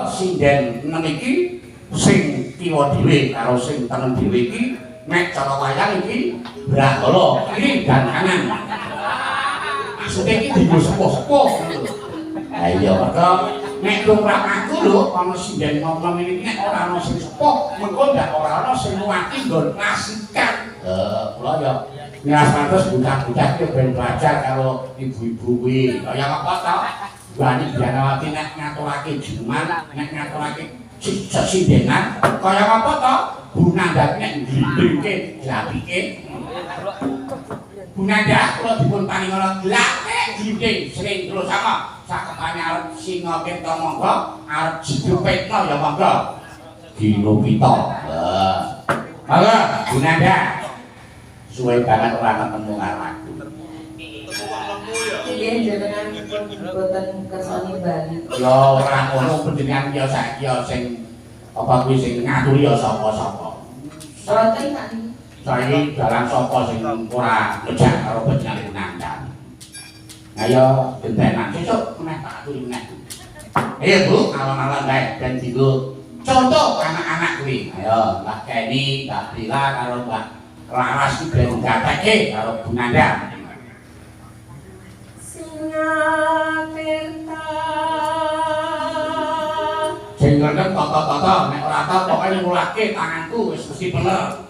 sinden enem iki sing kiwa dhewe karo sing tengen dhewe iki nek cara wayang iki Braholo kiri dan kanan. Maksudnya iki dienggo sepuh-sepuh. Ha iya mergo nek lumrah aku lho ana sinden ngomong iki nek ora ana sing sepuh mengko ndak ora ana sing nguwati nggon klasikan. Kula ya nias pantes bocah-bocah iki ben belajar karo ibu-ibu kuwi. Kaya apa to? Wani Bianawati nek ngaturake jiman, nek ngaturake sesindenan, kaya apa to? Bu Nanda nek ndringke glapike. Bu Nanda kula dipun paringono glapik dinding sering terus sama sakepane arep singa kenta monggo, arep jidupetno ya monggo. Dino pita. Monggo Bu Nanda. Suwe banget ora ketemu karo aku. Nggih jenengan boten kersani bali. Ya ora ngono panjenengan ya saiki ya sing apa kuwi sing ngaturi ya sapa-sapa. Boten Pak. Saiki dalan sapa sing ora ngejak karo panjenengan nandang. Ayo gentenan sesuk meneh tak aturi meneh. Ayo Bu, alon-alon kae ben dienggo contoh anak-anak kuwi. Ayo Mbak Keni, Mbak Bila karo Mbak Laras iki ben gatekke karo Bu Nanda. Sing ngendeng tata-tata nek ora tau pokoke ngulake tanganku wis mesti bener.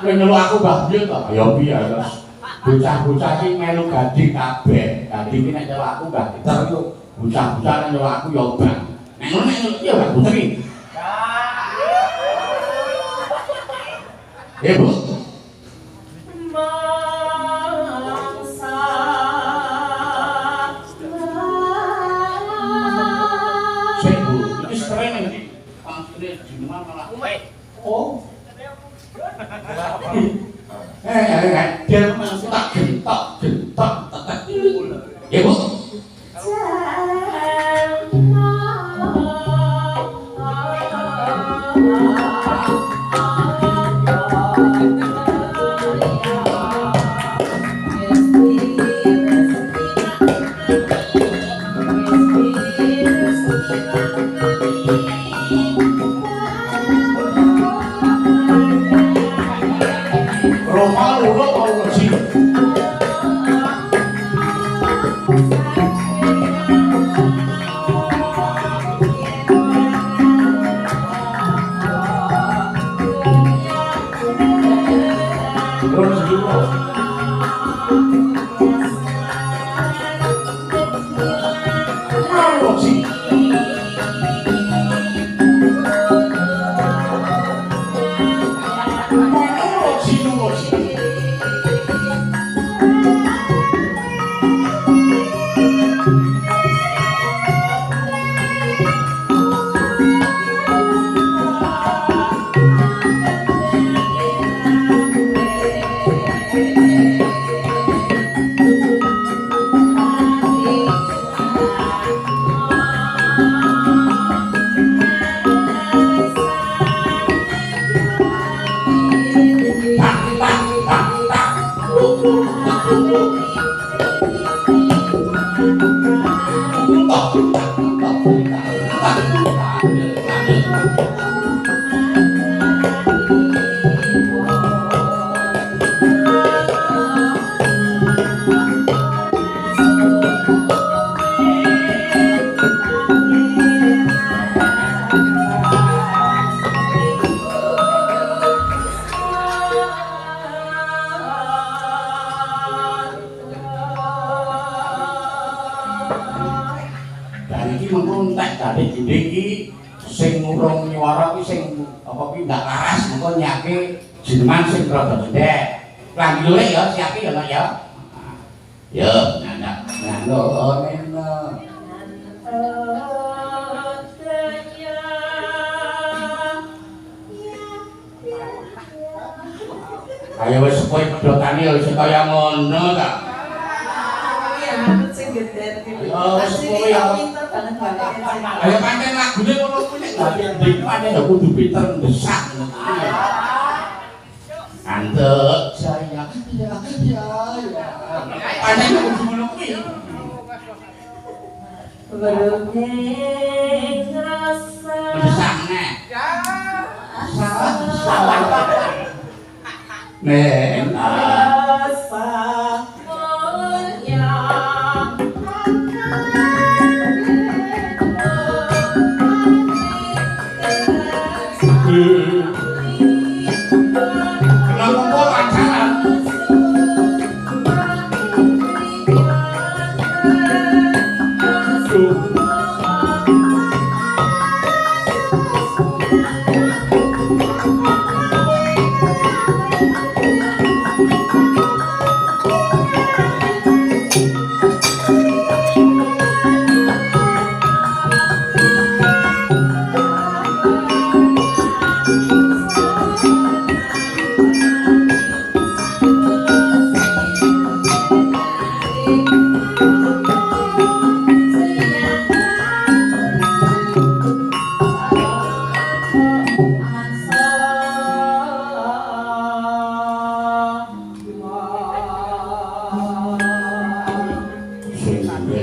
Kowe nyeluk aku Mbah Biyen to? Ya piye terus. Bocah-bocah iki melu gading kabeh. Gading iki nek nyeluk aku Mbah Peter yo bocah-bocah nek nyeluk aku ya bang. Nek ngono nek ya Mbah Putri. Bu. Oh. Dia tak gentok, tetek. Ya Bu. Jenengan sing rada cendhek. Lan lho ya siape ya ya. Ya, nana. Nano neno. Ayo wis kowe pedhotane ya wis kaya ngono ta. Ya sing geder iki. Wis kowe ya pinter banget banget. Ayo pancen lagune ngono kuwi nek dadi ndek pancen ya kudu pinter ndesak. Antuk saya ya. Pancen kudu ngono kuwi. Berhubung rasa Mendesak nek. Salah. Nek. rasa mulia Kena kumpul acara. Sing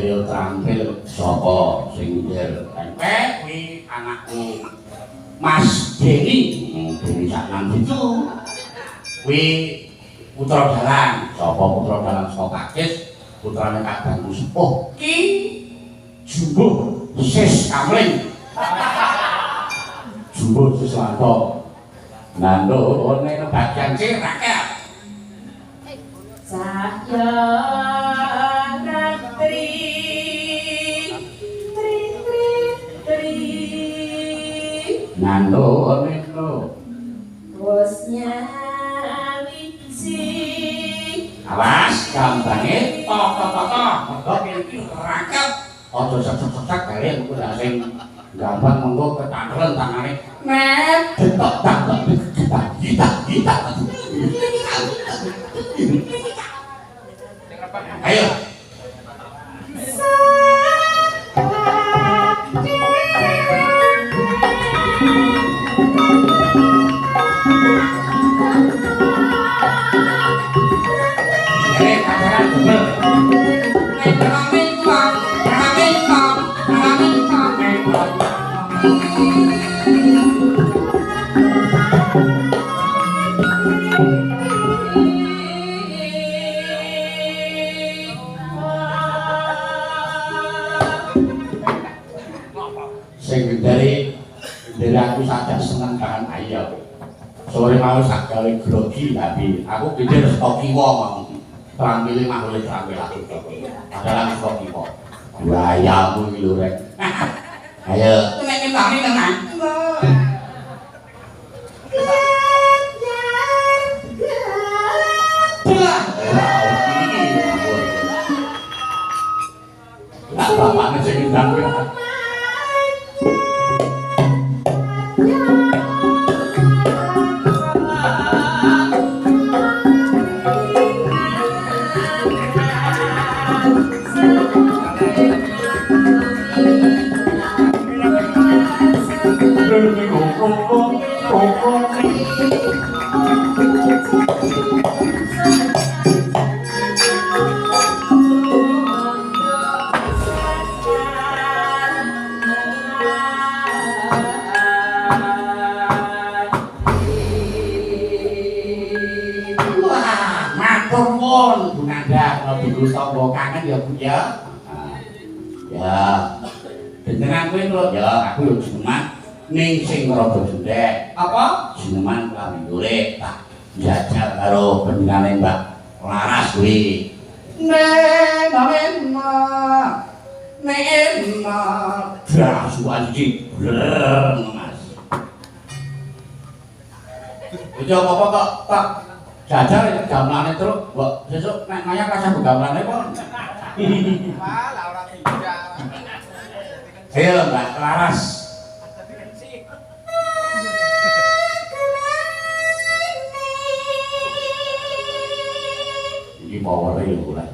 yo tampil sapa sing nyer tempe kuwi anakku Mas Deni Deni Saknan itu kuwi putra dalang sapa putra dalang saka Kakis putrane Kadangku Sepuh ki Jumbuh Sis Kamling Jumbuh Siswanto nando nek bagian C rakyat saya ratri tri nando nendo bosnya Wiji awas gambange toko-toko mergo iki rakyat aja sesek-sesek kare engko sing gampang mengko ketangkelen tangane net detok tak kita ayo sing dari aku saja seneng kan ayo sore mau sak gawe grogi tapi aku pikir stok kiwa mau terampil makhluk terampil aku adalah stok kiwa buayamu iki lho rek ayo nek kentane tenan bapaknya sing ndang dulu toko kangen ya Bu ya. Ya. Jenengan kowe nurut ya, aku yo jenengan ning sing rada jendhek. Apa? Jenengan kami golek tak jajal karo pendingane Mbak Laras kuwi. Nenena. Dah suwan iki bler Mas. Ojo apa kok tak jajal gamelane terus mbok sesuk nek ngayang rasa gamelane kok. Wah, lah ora tidak. Ayo Mbak Laras. Iki power iki lho.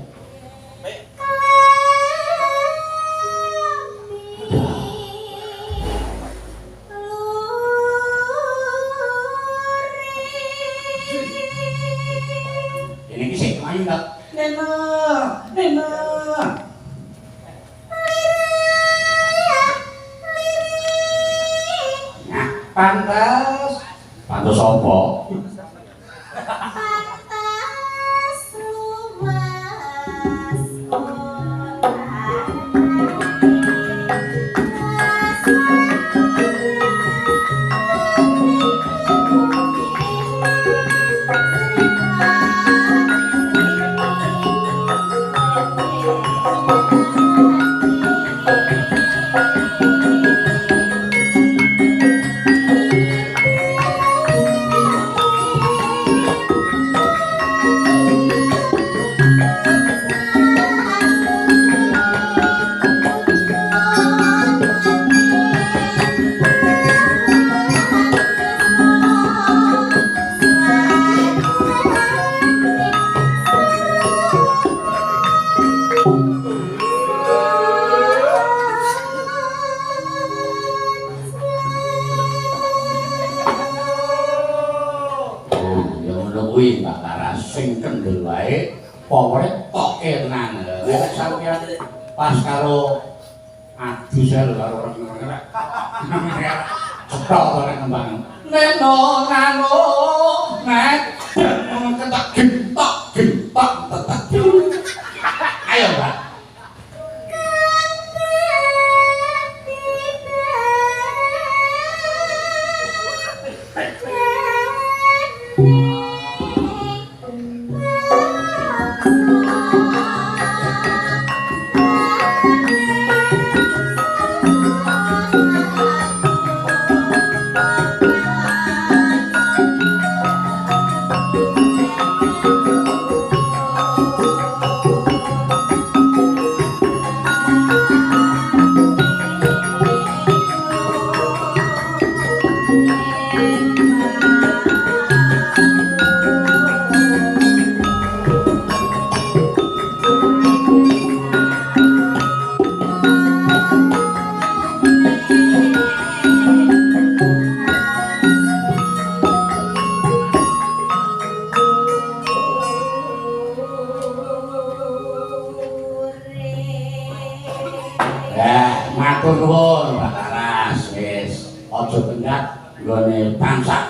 Ini kisah main tak? Nena. Pantes. Pantes apa? Pantes rumas kuwi Mbak Laras sing kendel wae pokoke toke tenan. Nek sampeyan pas karo adusel karo orang-orang cetok ora kembang. Neno nano nek ketak gentok tetek. Ayo Mbak. Matur nuwun Mbak Laras, wis aja kendhat nggone tansah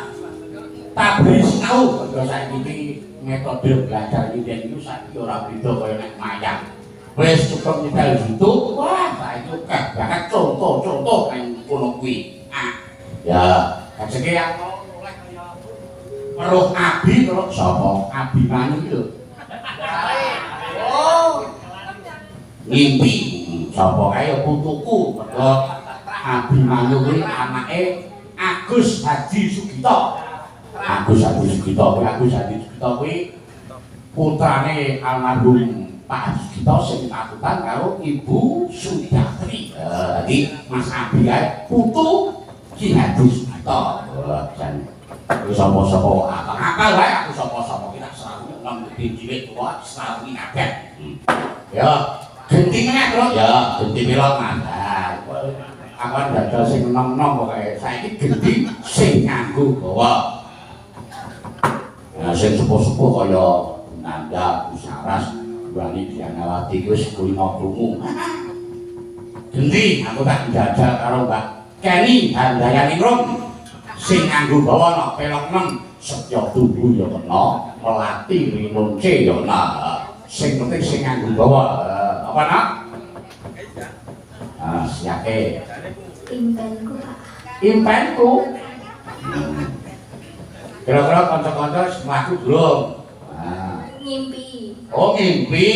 tabri sinau kaya saiki iki metode belajar iki saiki ora beda kaya nek mayang. Wis cukup nyetel YouTube, wah saiki akeh banget contoh-contoh nang kono kuwi. Ya, kajeke yang oleh kaya weruh Abi terus sapa? Abi Manu iki lho. Oh. Ngimpi sapa kae putuku mergo Abimanyu kuwi anake Agus Hadi Sugito. Agus Hadi Sugito kuwi putrane almarhum Pak Sugito sing patutan karo Ibu Sudatri. Dadi Mas Abi kae putu Ki Hadi Sugito. Jan sapa-sapa akal wae aku sapa-sapa ki tak srawung nang cilik tuwa srawungi kabeh. Ya genti meneh, Bro. Ya, genti pilot mandan. Aku dadal sing enom-enom pokoke. Saiki genti sing nganggo gawa. Ya sing sepuh-sepuh kaya Nanda, Busaras, Wani Dianawati wis kulino krungu. Genti aku tak njajal karo Mbak Kenny Handayaningrum sing nganggo gawa nok pelok 6 Setya Tubuh ya kena, Melati Rinunce ya kena. Sing penting sing nganggo gawa apa nak? Siake impenku Pak. Impenku? Kira-kira kanca-kanca mlaku durung? Ngimpi. Oh ngimpi.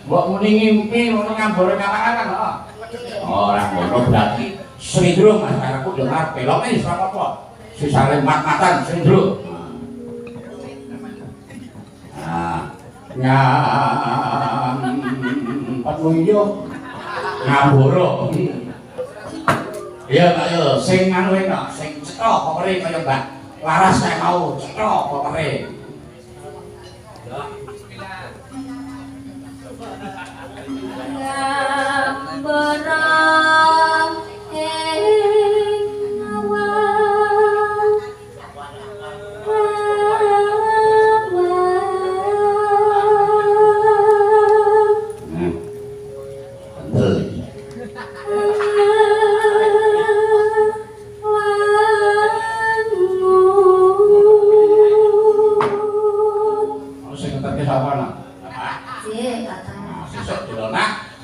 Mbok muni ngimpi ngono ngambore kalangan kok. Ora ngono berarti Srindro Mas aku yo arep peloke wis ora apa-apa. Sisane mat-matan Srindro. Nyam patmuyo ngaboro. Iya Pak yo sing anu kok sing cetok pokoknya kaya Mbak Laras saya mau cetok pokoknya. Ngambara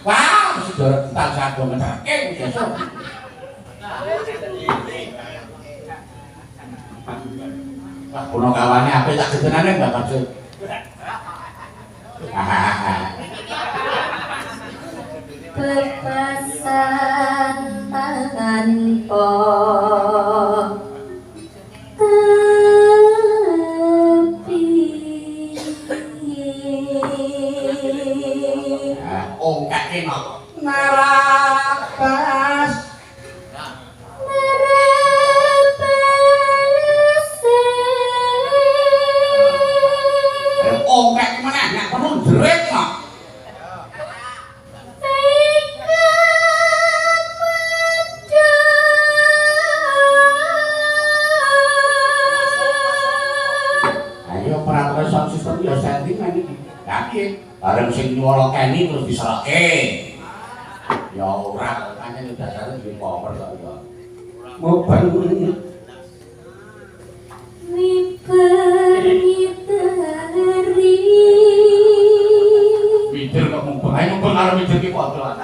Wah, mesti dorong entar sago ngeterke biasa. Wah, kono kawane apik tak gedenane Mbak Maksud. Bebasan tanpa ongkak kena narapas ongkak kemana nggak perlu jerit kok ayo peraturan sound system ya sentimen ini tapi bareng sing nyuwara keni terus diserake. Ya ora, pancen dasare duwe power kok ya. Moban Mider kok mumpung ae mumpung karo mider ki padha.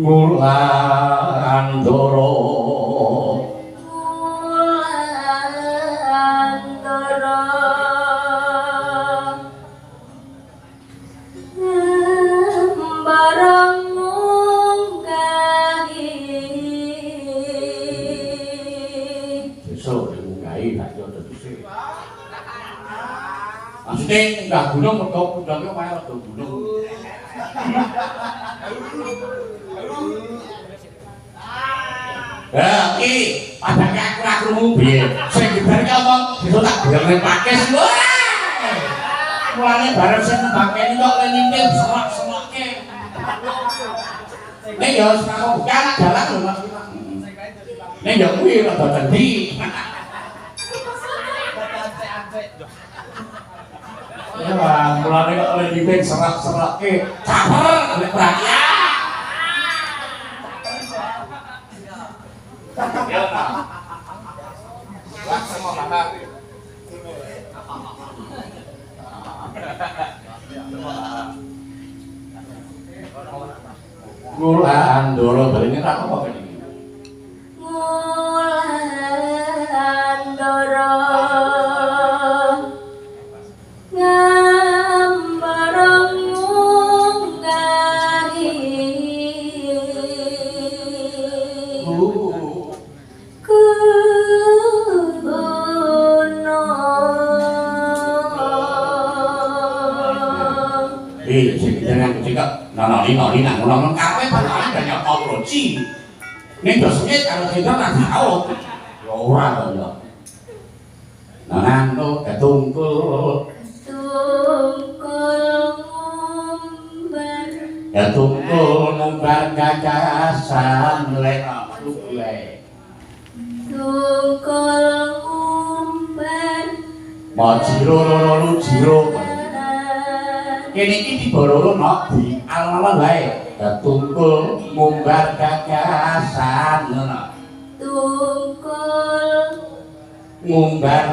Mulandoro barang munggahi besok munggahi tak yo terus. Maksudnya enggak gunung mergo pundake omahe rada gunung. Ya, iki padane aku ora krungu piye. Sing dibarke apa besok tak bilang pakis wae. Mulane bareng sing mbakeni kok ngintil semak-semakke. Nek ya sekarang bukan anak jalan lho Mas. Nek ya kuwi rada cendhi. Ya, mulane kok ngintil serak-serakke. Caper nek perhatian. Ya, Langsung mau bahas. Mulandoro balene tak apa kene. Mulandoro ngambarang munggahi Sing jenengan cekak noni ngono kabeh padahal banyak oproci. Ning dosenge karo jeneng ra tau. Ya ora to ya. Nano ketungkul ngumbar ketungkul ngumbar gagasan lek lek. tungkul ngumbar Majiro loro jiro. Kene iki dibororo nok di alon-alon wae. Ketungkul ngumbar gagasan ngono. tungkul Ngumbar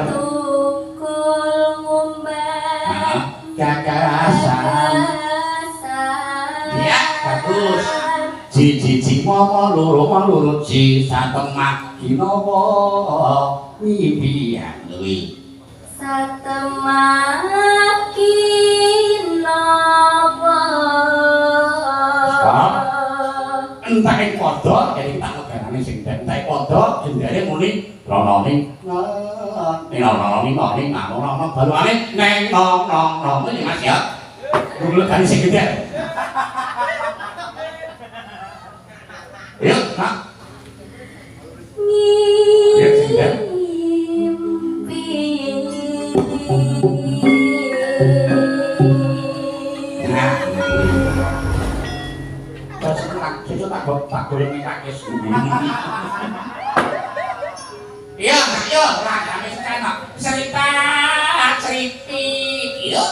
gagasan. Ya, bagus. Ji momo loro ji satemah ginowo mimpian luwi. satemah kinowo Entah yang kodok, jadi tak kegarane sing entah yang kodok, jendari muni rononi nong baluane neng nong ini mas ya dulu kali sing gede yuk nak yuk sing gede tak boleh pakis. Iya, ayo, ragame sekarang. Cerita, yuk.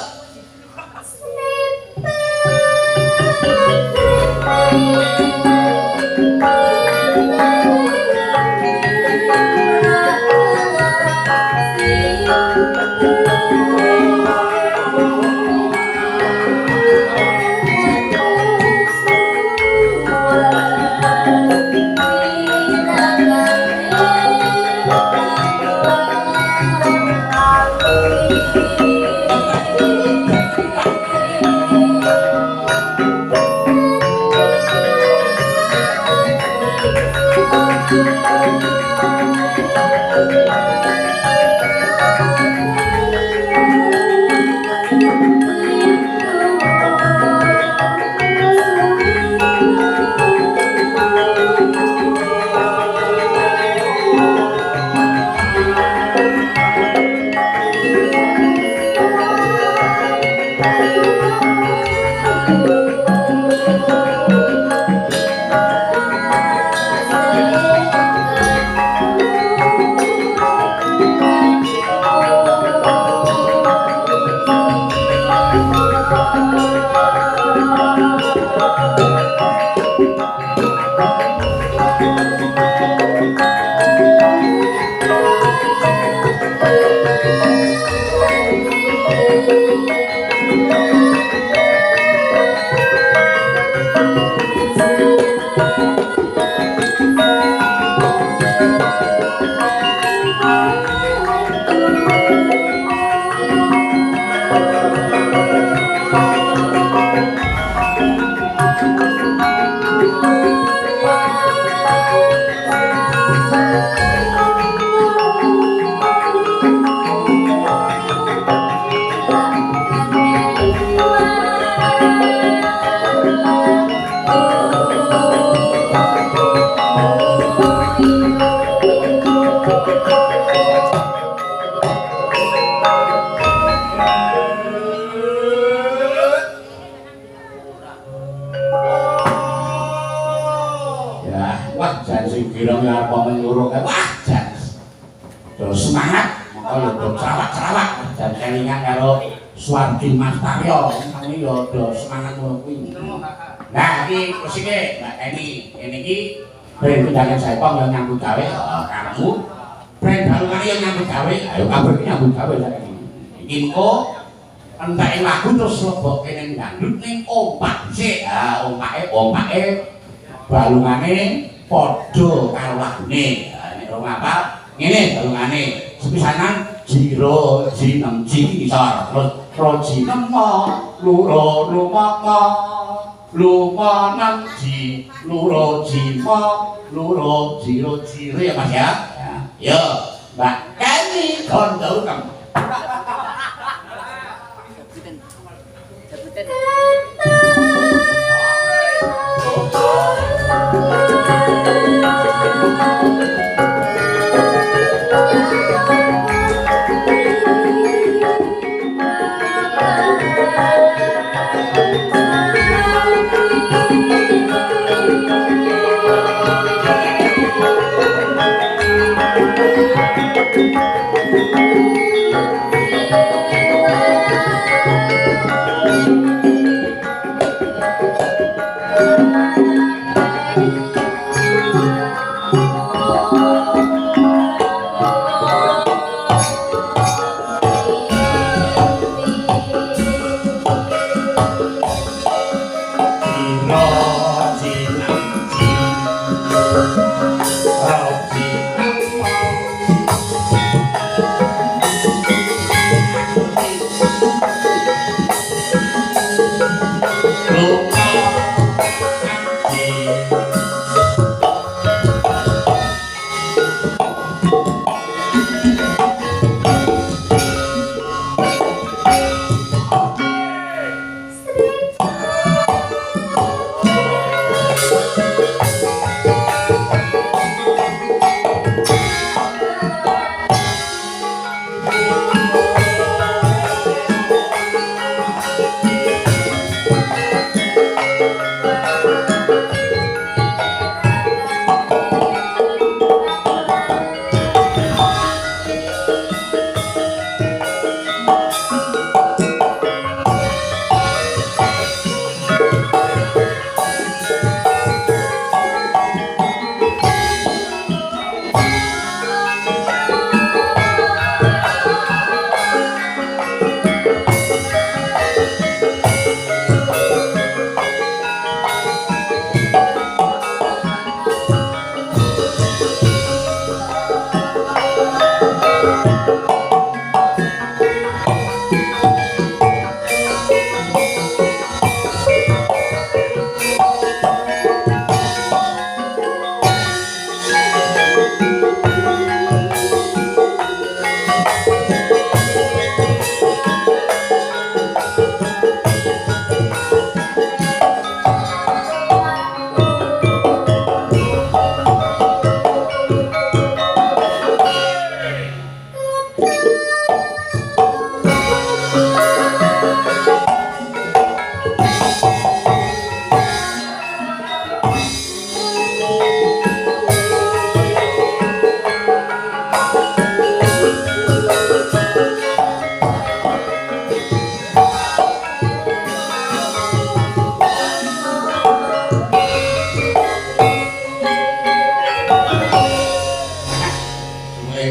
Wah, jan sing girang ya apa menyuruh wah jan. Yo semangat, mongko yo do cerawak-cerawak jan kelingan karo Suwardi Mas Taryo. Mangke yo do semangat ngono kuwi. Nah, iki wis iki Mbak Eni, ini iki brand undangan Saipong yang nyambut gawe kamu. Brand balungan yang nyambut gawe, ayo kabeh iki nyambut gawe saiki. Iki engko entek lagu terus lebok kene dangdut ning ompak sik. Ah, ompake balungane padha karo lagune. Nek ora apa ngene balungane sepisanan jiro jinem ji ngisor terus ro jinem loro lumaka lumanan ji loro jima loro jiro jiro ya Mas ya. Yo Mbak Kani kondo kamu.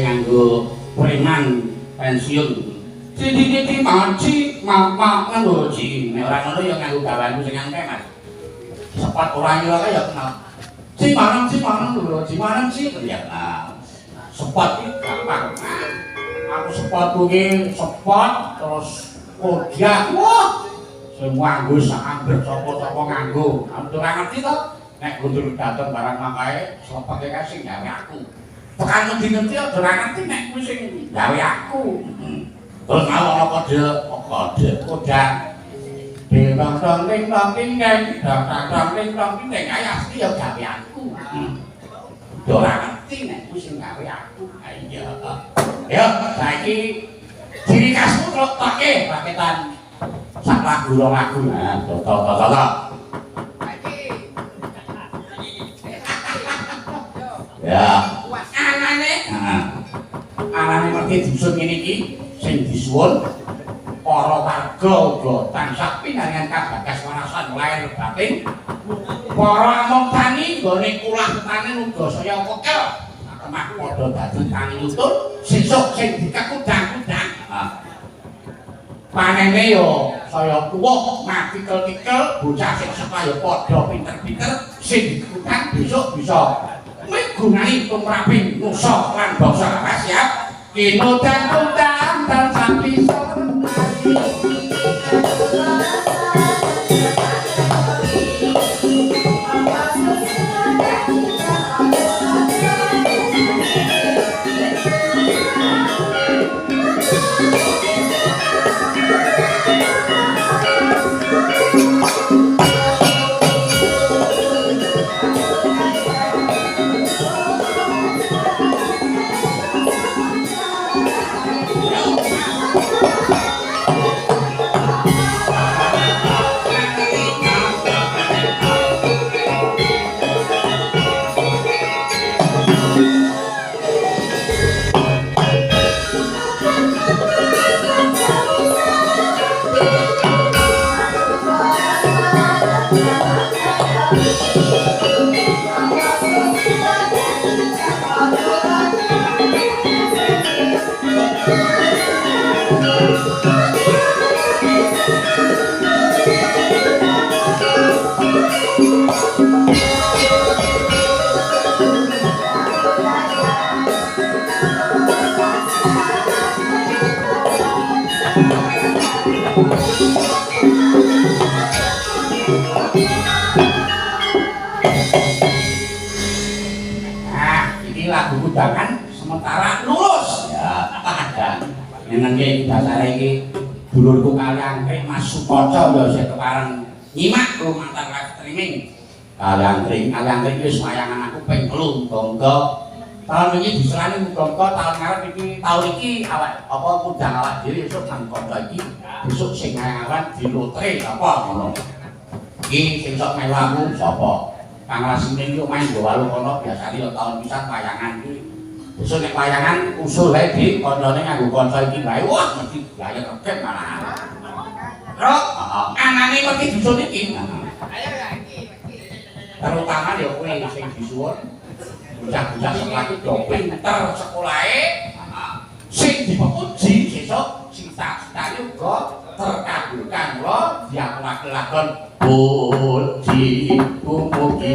nganggo preman pensiun. Cici maci mak ngono ci. Nek ora ngono ya nganggo gawanku sing angke Mas. Sepat ora yo ya kenal. Ci manang lho, ci manang ci ya. Sepat iki gampang. Aku sepat kuwi sepat terus kojak. Wah. Semua nganggo sak amber sapa-sapa nganggo. Aku ora ngerti to. Nek kundur dateng barang makae sepake kae sing gawe aku. Tekan ngerti ora ngerti nek kuwi sing gawe aku. Terus ana kode kodang. Dong dong ding dong ding ding kae asli ya gawe aku. Ora ngerti nek kuwi sing gawe aku. Ayo. Ya, saiki ciri khasmu terus toke paketan sak lagu rong lagu. Nah, to. Ya. Anane mergi dusun ngene iki sing disuwun para warga uga tansah pinangan kabagas warasan lair batin. Para among tani nggone kulah tani uga saya kekel. Kemah padha dadi tani nutur sesuk sing dikekudang-kudang. Panene yo saya tuwuh matikel-tikel bocah sing supaya padha pinter-pinter sing dikekudang besok bisa migunani tumraping nusa lan bangsa lawas ya. Kinudang-udang dan sampi lagu kudangan sementara lulus ya dan nyenengke dasare iki dulurku kalian Mas Sukoco ya sing kepareng nyimak lumantar live streaming kalian wis wayangan aku ping 3 muga tahun iki diselani muga tahun ngarep iki awak apa kudang awak dhewe esuk nang kanca iki besok sing ngawan dilotre apa ngono iki sing sok melu aku sapa Kang Rasmin yo main go walu kono biasane yo tahun pisan wayangan iki. Besok nek wayangan usul wae di koncone nganggo kanca iki wae. Wah, mesti gaya keket malah. Rok, anane mesti dusun iki. Ayo ya iki. Terutama yo kowe sing disuwun. Bocah-bocah sekolah iki do pinter sekolahe. Sing dipuji sesuk cita-citane uga terkabulkan lho diakulakon puji mugi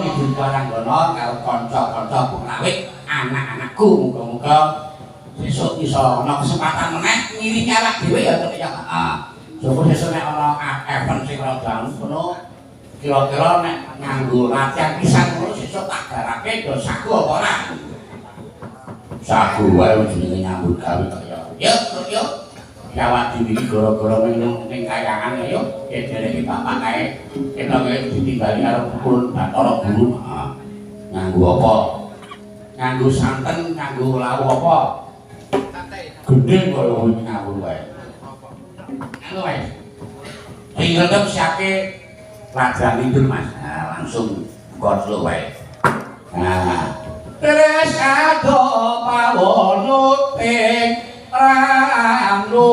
ngidul Waranggana karo kanca-kanca pengrawit anak-anakku muga-muga sesuk iso ana kesempatan meneh ngiringi awak dhewe ya to ya. Heeh. Coba sesuk nek ana event sing rada ngono kira-kira nek nganggo latihan pisan ngono sesuk tak garake do sagu apa ora? Sagu wae jenenge nyambut gawe kok ya. Ya, yo. Ya awak dhewe iki gara-gara ning kayangan ya yo dereke bapak kae ketok ditinggali karo pukul Bathara Guru. Heeh. Nganggo apa? Nganggo santen, nganggo lawu apa? Gedhe kaya wingi ngawur wae. Anu wae. Tinggal dong siake pelajaran itu Mas. Nah, langsung kodlo wae. Nah, terus ado pawonut ing ranu.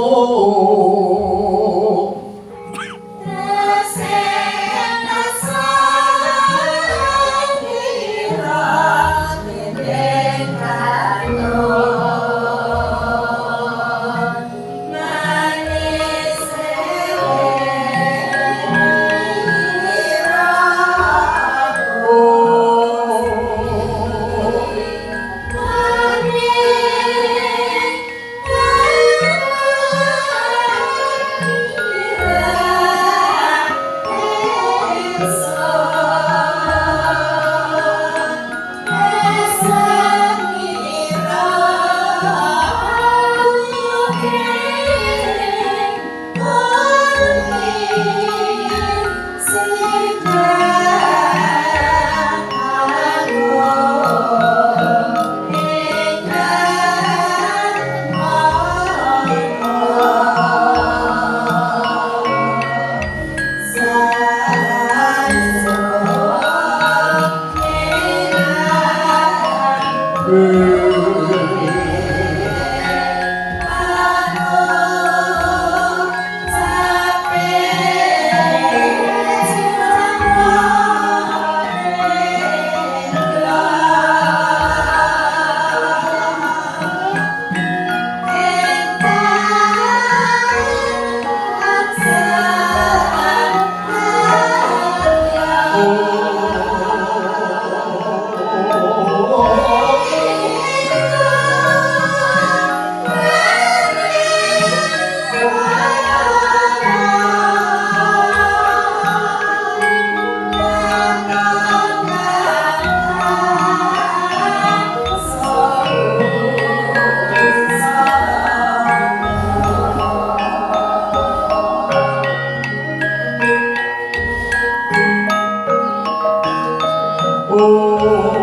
Oh